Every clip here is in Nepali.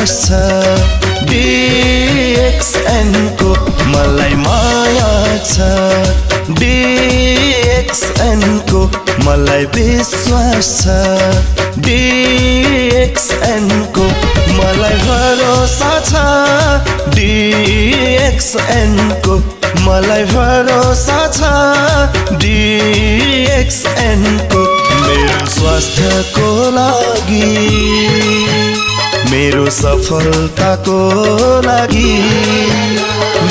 विश्वास छ DXN को मलाई माया छ DXN को मलाई विश्वास छ DXN को मलाई भरोसा छ DXN को मलाई भरोसा छ DXN को मेरो स्वास्थ्यको लागि मेरो सफलताको लागि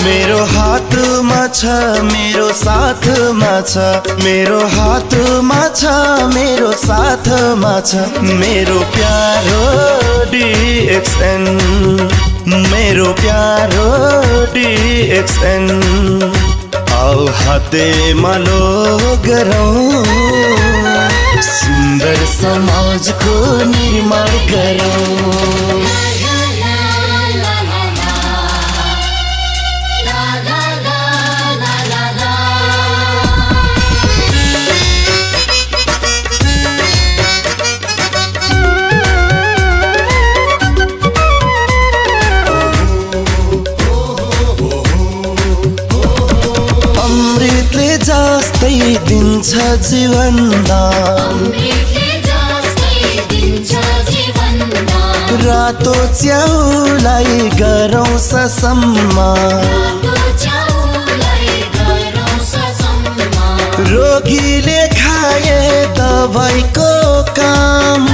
मेरो हातमा छ मेरो साथमा छ मेरो हातमा छ मेरो साथमा छ मेरो प्यारो DXN मेरो प्यारो DXN आओ हातेमा लो गरौँ सुन्दर समाजको निर्माण गरौँ अमृतले जस्तै दिन्छ जीवनदान रातो च्याउलाई गरौँ सम्मान रोगीले खाए दबाईको काम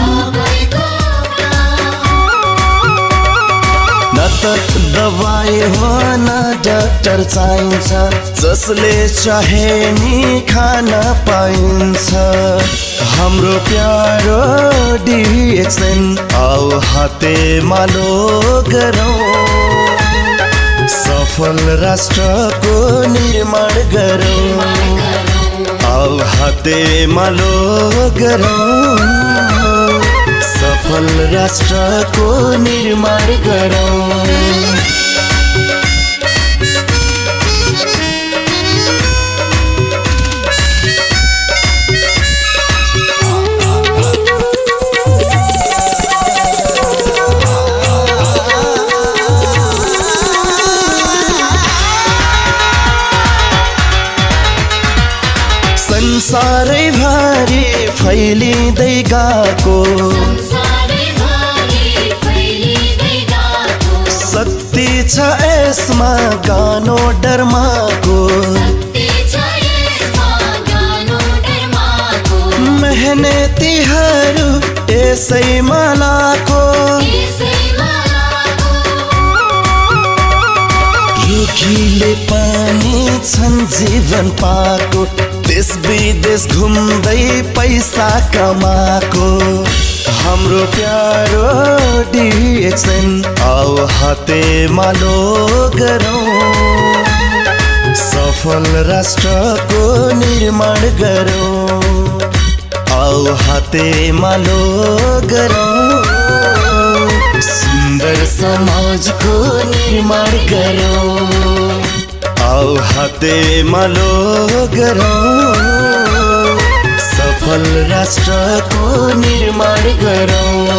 न त दबाई हो न डाक्टर चाहिन्छ जसले चाहे नि खान पाइन्छ हाम्रो प्यारो DXN आओ हातेमा लो गरौँ सफल राष्ट्रको निर्माण गरौँ आओ हातेमा लो गरौँ सफल राष्ट्रको निर्माण गरौँ संसारै भरि फैलिँदै गएको शक्ति छ यसमा गानो डरमाको मेहनतीहरू यसैमा लाको रुखीले पनि छन् जीवन पाको देश विदेश घुम्दै पैसा कमाको हाम्रो प्यारो DXN आओ हातेमा लो गरौँ सफल राष्ट्रको निर्माण गरौँ आओ हातेमा लो गरौँ सुन्दर समाजको निर्माण गरौँ आओ हातेमा लो गरौँ सफल राष्ट्रको निर्माण गरौँ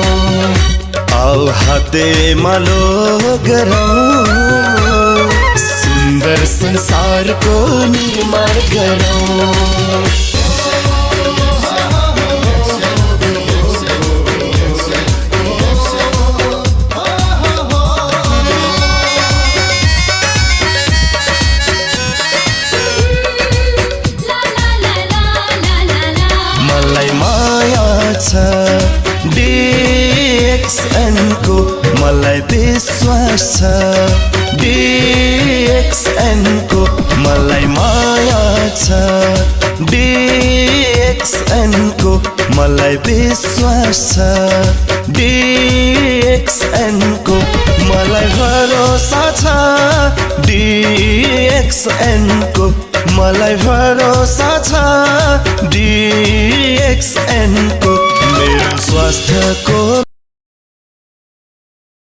आओ हातेमा लो गरौँ सुन्दर संसारको निर्माण गरौँ DXN को मलाई विश्वास छ DXN को मलाई माया छ DXN को मलाई विश्वास छ DXN को मलाई भरोसा छ DXN को मलाई भरोसा छ DXN को मेरो स्वास्थ्यको